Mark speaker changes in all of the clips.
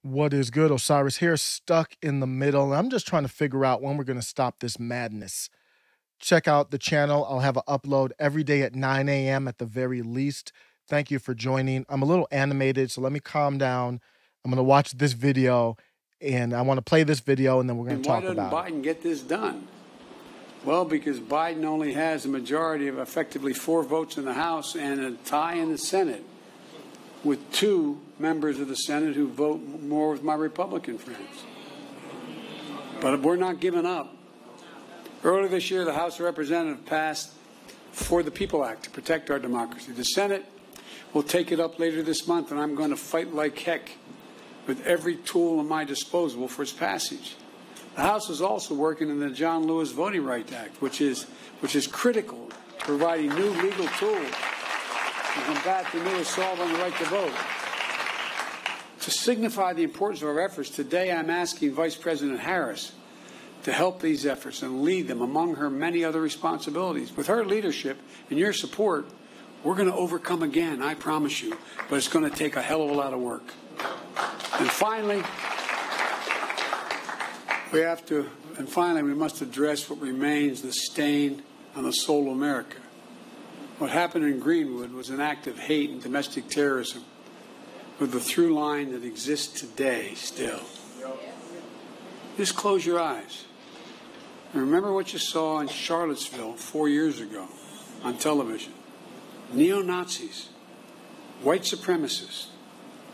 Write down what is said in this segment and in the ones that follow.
Speaker 1: What is good? Osiris here, stuck in the middle. I'm just trying to figure out when we're going to stop this madness. Check out the channel. I'll have an upload every day at 9 a.m. at the very least. Thank you for joining. I'm a little animated, so let me calm down. I'm going to watch this video, and I want to play this video, and then we're going to talk about it.
Speaker 2: Why doesn't Biden get this done? Well, because Biden only has a majority of effectively 4 votes in the House and a tie in the Senate, with 2 members of the Senate who vote more with my Republican friends. But we're not giving up. Earlier this year, the House of Representatives passed For the People Act to protect our democracy. The Senate will take it up later this month, and I'm going to fight like heck with every tool at my disposal for its passage. The House is also working on the John Lewis Voting Rights Act, which is critical to providing new legal tools to combat the new assault on the right to vote. To signify the importance of our efforts, today I'm asking Vice President Harris to help these efforts and lead them among her many other responsibilities. With her leadership and your support, we're going to overcome again, I promise you, but it's going to take a hell of a lot of work. And finally, we must address what remains the stain on the soul of America. What happened in Greenwood was an act of hate and domestic terrorism with the through line that exists today still. Just close your eyes. And remember what you saw in Charlottesville 4 years ago on television. Neo-Nazis, white supremacists,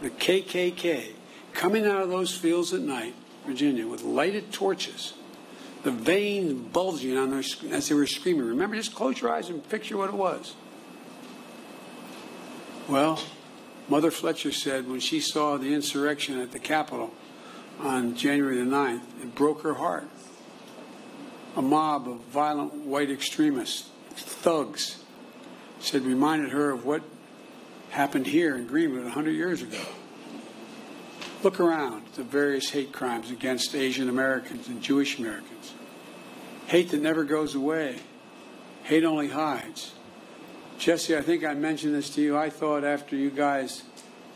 Speaker 2: the KKK, coming out of those fields at night, Virginia, with lighted torches, the veins bulging on as they were screaming. Remember, just close your eyes and picture what it was. Well, Mother Fletcher said when she saw the insurrection at the Capitol on January the 9th, it broke her heart. A mob of violent white extremists, thugs, said reminded her of what happened here in Greenwood 100 years ago. Look around at the various hate crimes against Asian Americans and Jewish Americans. Hate that never goes away. Hate only hides. Jesse, I think I mentioned this to you. I thought after you guys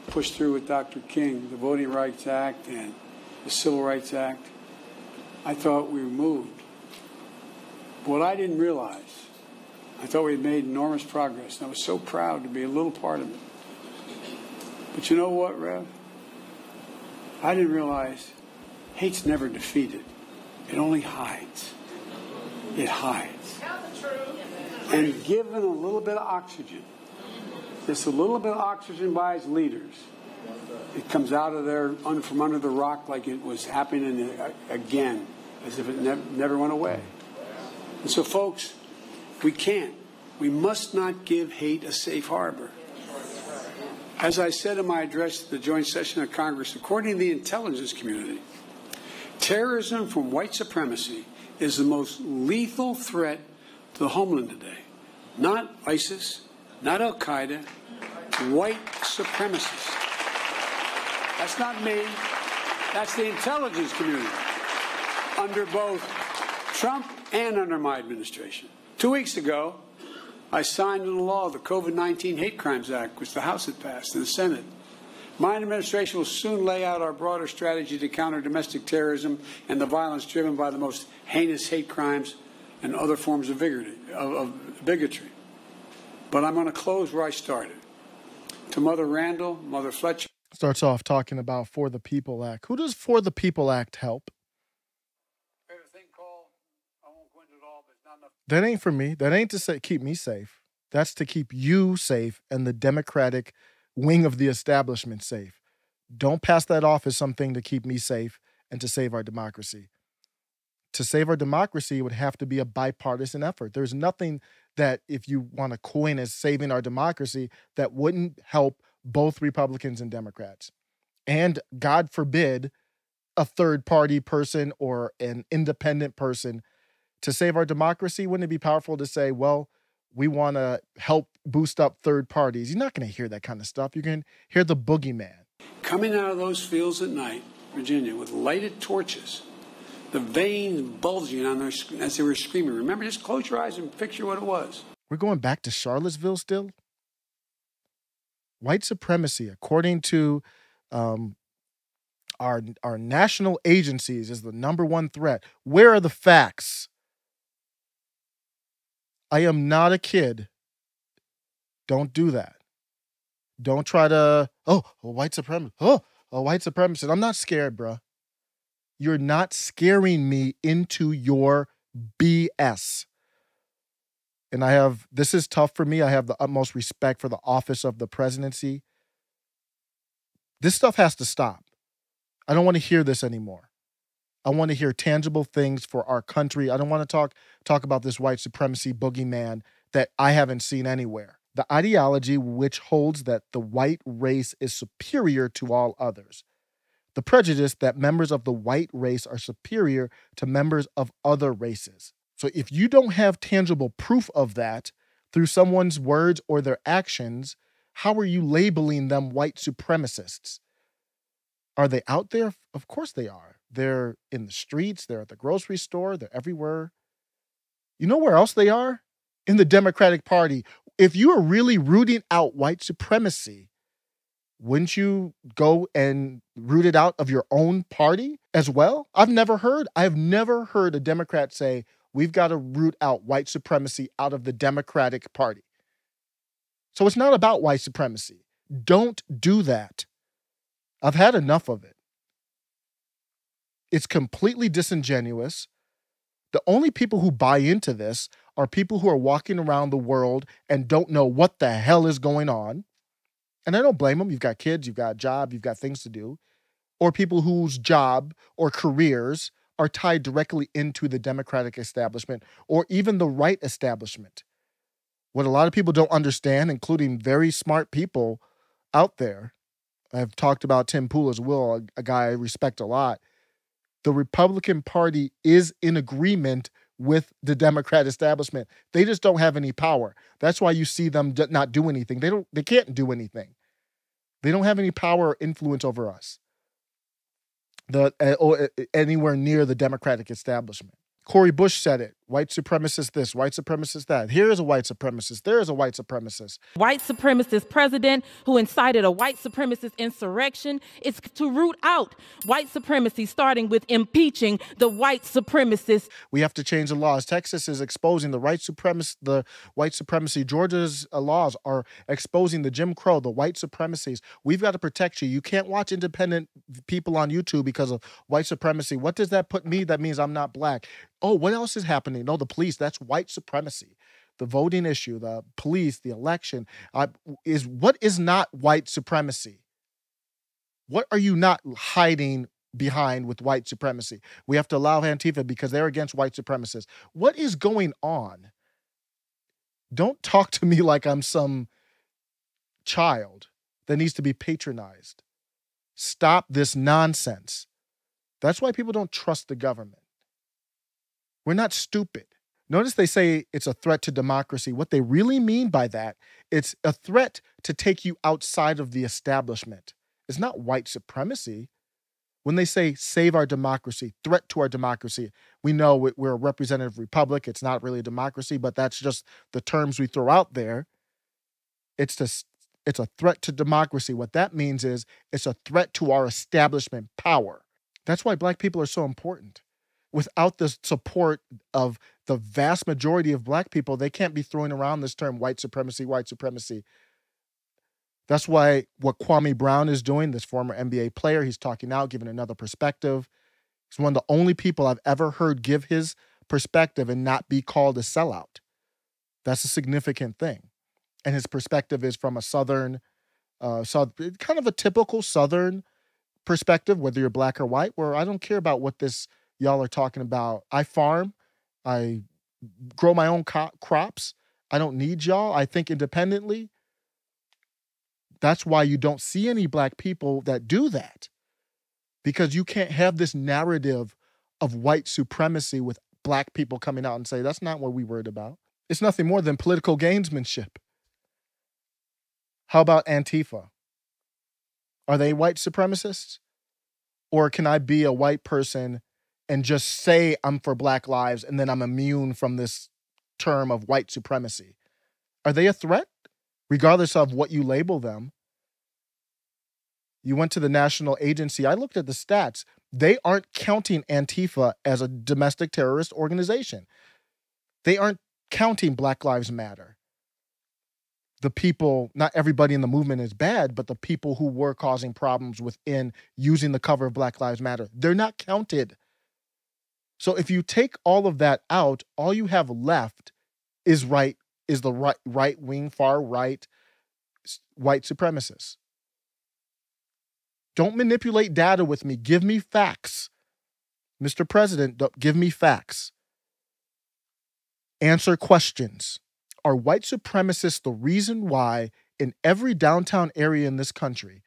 Speaker 2: pushed through with Dr. King, the Voting Rights Act and the Civil Rights Act, I thought we were moved. What I didn't realize, I thought we had made enormous progress, and I was so proud to be a little part of it. But you know what, Rev? I didn't realize hate's never defeated. It only hides. It hides. And given a little bit of oxygen, just a little bit of oxygen by its leaders, it comes out of there from under the rock like it was happening again, as if it never went away. And so, folks, we must not give hate a safe harbor. As I said in my address to the joint session of Congress, according to the intelligence community, terrorism from white supremacy is the most lethal threat to the homeland today. Not ISIS, not Al-Qaeda, white supremacists. That's not me. That's the intelligence community under both Trump and under my administration. 2 weeks ago, I signed into law the COVID-19 Hate Crimes Act, which the House had passed, and the Senate. My administration will soon lay out our broader strategy to counter domestic terrorism and the violence driven by the most heinous hate crimes and other forms of bigotry. But I'm going to close where I started. To Mother Randall, Mother Fletcher.
Speaker 1: Starts off talking about For the People Act. Who does For the People Act help? That ain't for me. That ain't to keep me safe. That's to keep you safe and the Democratic wing of the establishment safe. Don't pass that off as something to keep me safe and to save our democracy. To save our democracy, it would have to be a bipartisan effort. There's nothing that, if you want to coin as saving our democracy, that wouldn't help both Republicans and Democrats. And God forbid, a third-party person or an independent person. To save our democracy, wouldn't it be powerful to say, well, we want to help boost up third parties? You're not going to hear that kind of stuff. You're going to hear the boogeyman.
Speaker 2: Coming out of those fields at night, Virginia, with lighted torches, the veins bulging on as they were screaming. Remember, just close your eyes and picture what it was.
Speaker 1: We're going back to Charlottesville still? White supremacy, according to our national agencies is the number one threat. Where are the facts? I am not a kid. Don't do that. Don't try to, a white supremacist. A white supremacist. I'm not scared, bro. You're not scaring me into your BS. And this is tough for me. I have the utmost respect for the office of the presidency. This stuff has to stop. I don't want to hear this anymore. I want to hear tangible things for our country. I don't want to talk about this white supremacy boogeyman that I haven't seen anywhere. The ideology which holds that the white race is superior to all others. The prejudice that members of the white race are superior to members of other races. So if you don't have tangible proof of that through someone's words or their actions, how are you labeling them white supremacists? Are they out there? Of course they are. They're in the streets. They're at the grocery store. They're everywhere. You know where else they are? In the Democratic Party. If you are really rooting out white supremacy, wouldn't you go and root it out of your own party as well? I've never heard a Democrat say, we've got to root out white supremacy out of the Democratic Party. So it's not about white supremacy. Don't do that. I've had enough of it. It's completely disingenuous. The only people who buy into this are people who are walking around the world and don't know what the hell is going on. And I don't blame them. You've got kids, you've got a job, you've got things to do. Or people whose job or careers are tied directly into the Democratic establishment or even the right establishment. What a lot of people don't understand, including very smart people out there, I've talked about Tim Pool as well, a guy I respect a lot. The Republican Party is in agreement with the Democrat establishment. They just don't have any power. That's why you see them not do anything. They can't do anything. They don't have any power or influence over us. Or anywhere near the Democratic establishment. Cori Bush said it. White supremacist this, white supremacist that. Here is a white supremacist. There is a white supremacist.
Speaker 3: White supremacist president who incited a white supremacist insurrection. It's to root out white supremacy, starting with impeaching the white supremacists.
Speaker 1: We have to change the laws. Texas is exposing the white supremacy. Georgia's laws are exposing the Jim Crow, the white supremacies. We've got to protect you. You can't watch independent people on YouTube because of white supremacy. What does that put me? That means I'm not black. Oh, what else is happening? No, the police, that's white supremacy. The voting issue, the police, the election, what is not white supremacy? What are you not hiding behind with white supremacy? We have to allow Antifa because they're against white supremacists. What is going on? Don't talk to me like I'm some child that needs to be patronized. Stop this nonsense. That's why people don't trust the government. We're not stupid. Notice they say it's a threat to democracy. What they really mean by that, it's a threat to take you outside of the establishment. It's not white supremacy. When they say save our democracy, threat to our democracy, we know we're a representative republic. It's not really a democracy, but that's just the terms we throw out there. It's a threat to democracy. What that means is it's a threat to our establishment power. That's why black people are so important. Without the support of the vast majority of black people, they can't be throwing around this term white supremacy, white supremacy. That's why what Kwame Brown is doing, this former NBA player, he's talking out, giving another perspective. He's one of the only people I've ever heard give his perspective and not be called a sellout. That's a significant thing. And his perspective is from a Southern, kind of a typical Southern perspective, whether you're black or white, where I don't care about what y'all are talking about. I farm. I grow my own crops. I don't need y'all. I think independently. That's why you don't see any black people that do that. Because you can't have this narrative of white supremacy with black people coming out and say, that's not what we worried about. It's nothing more than political gamesmanship. How about Antifa? Are they white supremacists? Or can I be a white person and just say I'm for Black lives and then I'm immune from this term of white supremacy? Are they a threat? Regardless of what you label them. You went to the national agency. I looked at the stats. They aren't counting Antifa as a domestic terrorist organization. They aren't counting Black Lives Matter. The people, not everybody in the movement is bad, but the people who were causing problems within using the cover of Black Lives Matter, they're not counted. So if you take all of that out, all you have left is the right wing, far right, white supremacists. Don't manipulate data with me. Give me facts. Mr. President, give me facts. Answer questions. Are white supremacists the reason why in every downtown area in this country,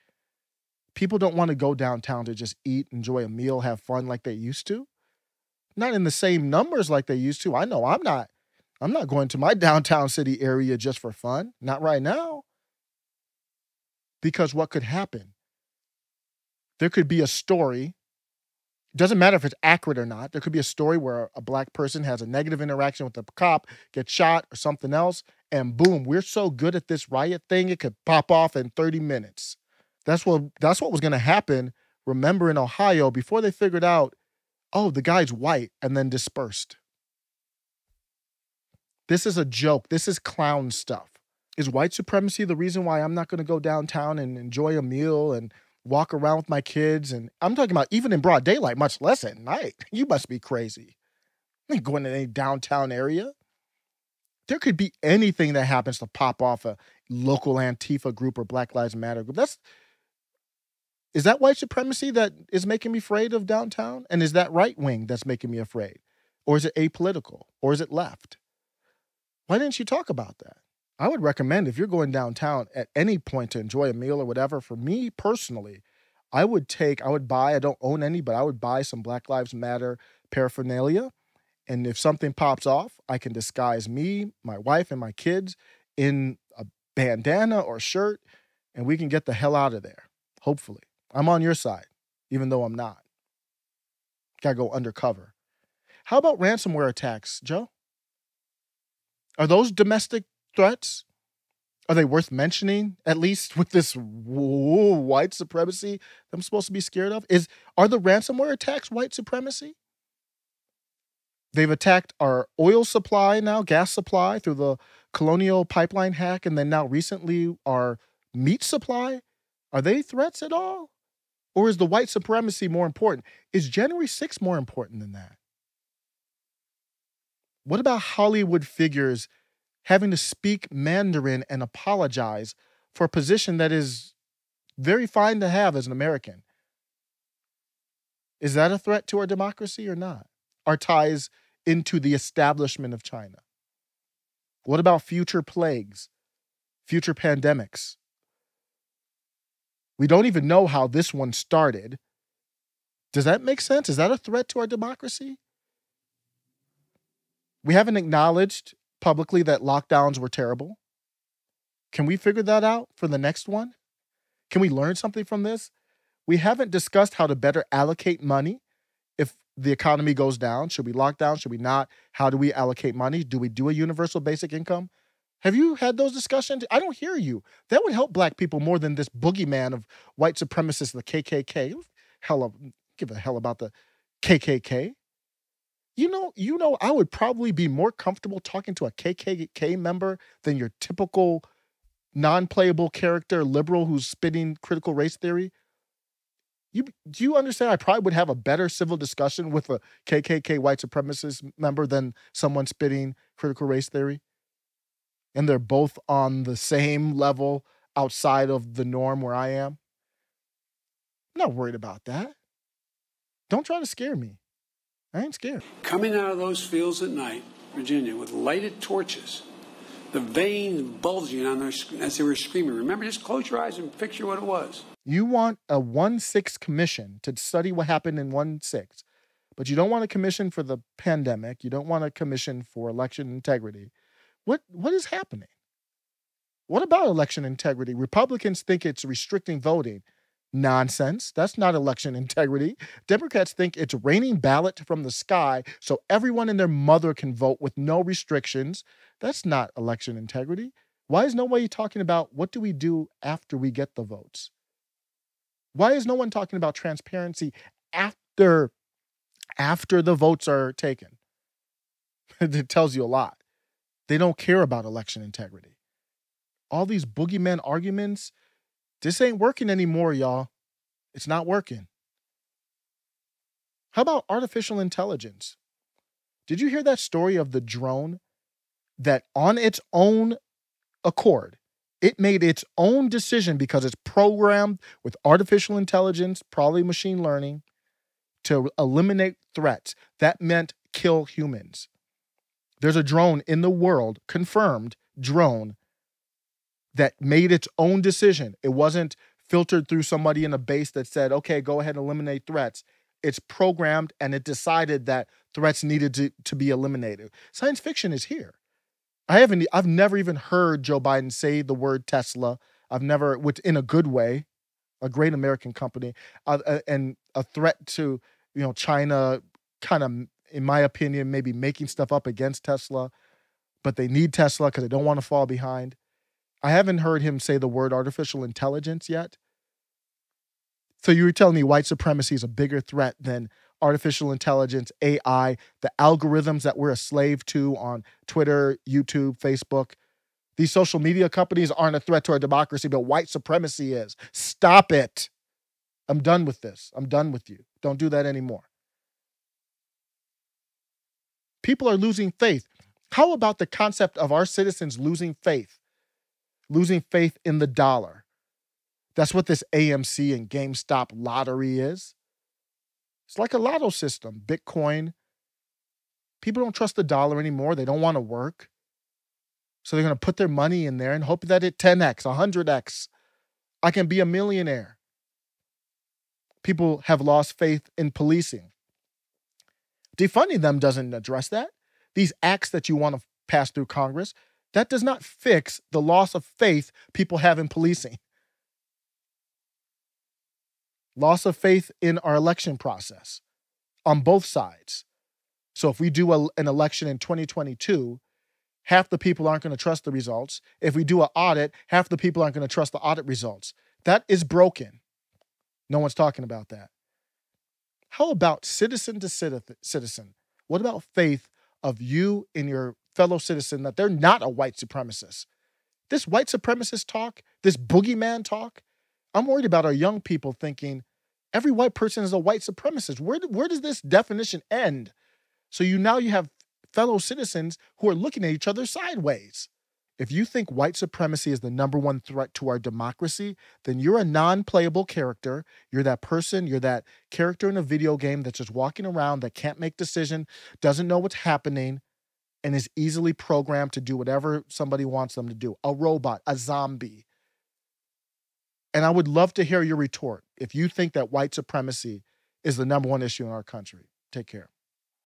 Speaker 1: people don't want to go downtown to just eat, enjoy a meal, have fun like they used to? Not in the same numbers like they used to. I know I'm not going to my downtown city area just for fun. Not right now. Because what could happen? There could be a story. It doesn't matter if it's accurate or not. There could be a story where a Black person has a negative interaction with a cop, gets shot or something else, and boom, we're so good at this riot thing, it could pop off in 30 minutes. That's what was going to happen, remember, in Ohio, before they figured out, oh, the guy's white, and then dispersed. This is a joke. This is clown stuff. Is white supremacy the reason why I'm not going to go downtown and enjoy a meal and walk around with my kids? And I'm talking about even in broad daylight, much less at night. You must be crazy. I ain't going to any downtown area. There could be anything that happens to pop off a local Antifa group or Black Lives Matter group. Is that white supremacy that is making me afraid of downtown? And is that right wing that's making me afraid? Or is it apolitical? Or is it left? Why didn't you talk about that? I would recommend, if you're going downtown at any point to enjoy a meal or whatever, for me personally, I would buy, I don't own any, but I would buy some Black Lives Matter paraphernalia. And if something pops off, I can disguise me, my wife, and my kids in a bandana or shirt, and we can get the hell out of there, hopefully. I'm on your side, even though I'm not. Gotta go undercover. How about ransomware attacks, Joe? Are those domestic threats? Are they worth mentioning, at least with this white supremacy I'm supposed to be scared of? Are the ransomware attacks white supremacy? They've attacked our oil supply now, gas supply through the Colonial Pipeline hack, and then now recently our meat supply. Are they threats at all? Or is the white supremacy more important? Is January 6th more important than that? What about Hollywood figures having to speak Mandarin and apologize for a position that is very fine to have as an American? Is that a threat to our democracy or not? Our ties into the establishment of China? What about future plagues, future pandemics? We don't even know how this one started. Does that make sense? Is that a threat to our democracy? We haven't acknowledged publicly that lockdowns were terrible. Can we figure that out for the next one? Can we learn something from this? We haven't discussed how to better allocate money if the economy goes down. Should we lock down? Should we not? How do we allocate money? Do we do a universal basic income? Have you had those discussions? I don't hear you. That would help Black people more than this boogeyman of white supremacists, the KKK. Give a hell about the KKK. You know, I would probably be more comfortable talking to a KKK member than your typical non-playable character liberal who's spitting critical race theory. Do you understand? I probably would have a better civil discussion with a KKK white supremacist member than someone spitting critical race theory. And they're both on the same level outside of the norm where I am. I'm not worried about that. Don't try to scare me. I ain't scared.
Speaker 2: Coming out of those fields at night, Virginia, with lighted torches, the veins bulging on as they were screaming. Remember, just close your eyes and picture what it was.
Speaker 1: You want a 1/6 commission to study what happened in 1/6, but you don't want a commission for the pandemic. You don't want a commission for election integrity. What is happening? What about election integrity? Republicans think it's restricting voting. Nonsense. That's not election integrity. Democrats think it's raining ballot from the sky so everyone and their mother can vote with no restrictions. That's not election integrity. Why is nobody talking about what do we do after we get the votes? Why is no one talking about transparency after the votes are taken? It tells you a lot. They don't care about election integrity. All these boogeyman arguments, this ain't working anymore, y'all. It's not working. How about artificial intelligence? Did you hear that story of the drone that on its own accord, it made its own decision because it's programmed with artificial intelligence, probably machine learning, to eliminate threats? That meant kill humans. There's a drone in the world, confirmed drone, that made its own decision. It wasn't filtered through somebody in a base that said, okay, go ahead and eliminate threats. It's programmed and it decided that threats needed to be eliminated. Science fiction is here. I've never even heard Joe Biden say the word Tesla. I've never, in a good way, a great American company, and a threat to, China kind of, in my opinion, maybe making stuff up against Tesla, but they need Tesla because they don't want to fall behind. I haven't heard him say the word artificial intelligence yet. So you were telling me white supremacy is a bigger threat than artificial intelligence, AI, the algorithms that we're a slave to on Twitter, YouTube, Facebook. These social media companies aren't a threat to our democracy, but white supremacy is. Stop it. I'm done with this. I'm done with you. Don't do that anymore. People are losing faith. How about the concept of our citizens losing faith? Losing faith in the dollar. That's what this AMC and GameStop lottery is. It's like a lotto system. Bitcoin. People don't trust the dollar anymore. They don't want to work. So they're going to put their money in there and hope that it 10x, 100x. I can be a millionaire. People have lost faith in policing. Defunding them doesn't address that. These acts that you want to pass through Congress, that does not fix the loss of faith people have in policing. Loss of faith in our election process on both sides. So if we do an election in 2022, half the people aren't going to trust the results. If we do an audit, half the people aren't going to trust the audit results. That is broken. No one's talking about that. How about citizen to citizen? What about faith of you and your fellow citizen that they're not a white supremacist? This white supremacist talk, this boogeyman talk, I'm worried about our young people thinking every white person is a white supremacist. Where does this definition end? So you have fellow citizens who are looking at each other sideways. If you think white supremacy is the number one threat to our democracy, then you're a non-playable character. You're that person, you're that character in a video game that's just walking around, that can't make decisions, doesn't know what's happening, and is easily programmed to do whatever somebody wants them to do. A robot, a zombie. And I would love to hear your retort if you think that white supremacy is the number one issue in our country. Take care.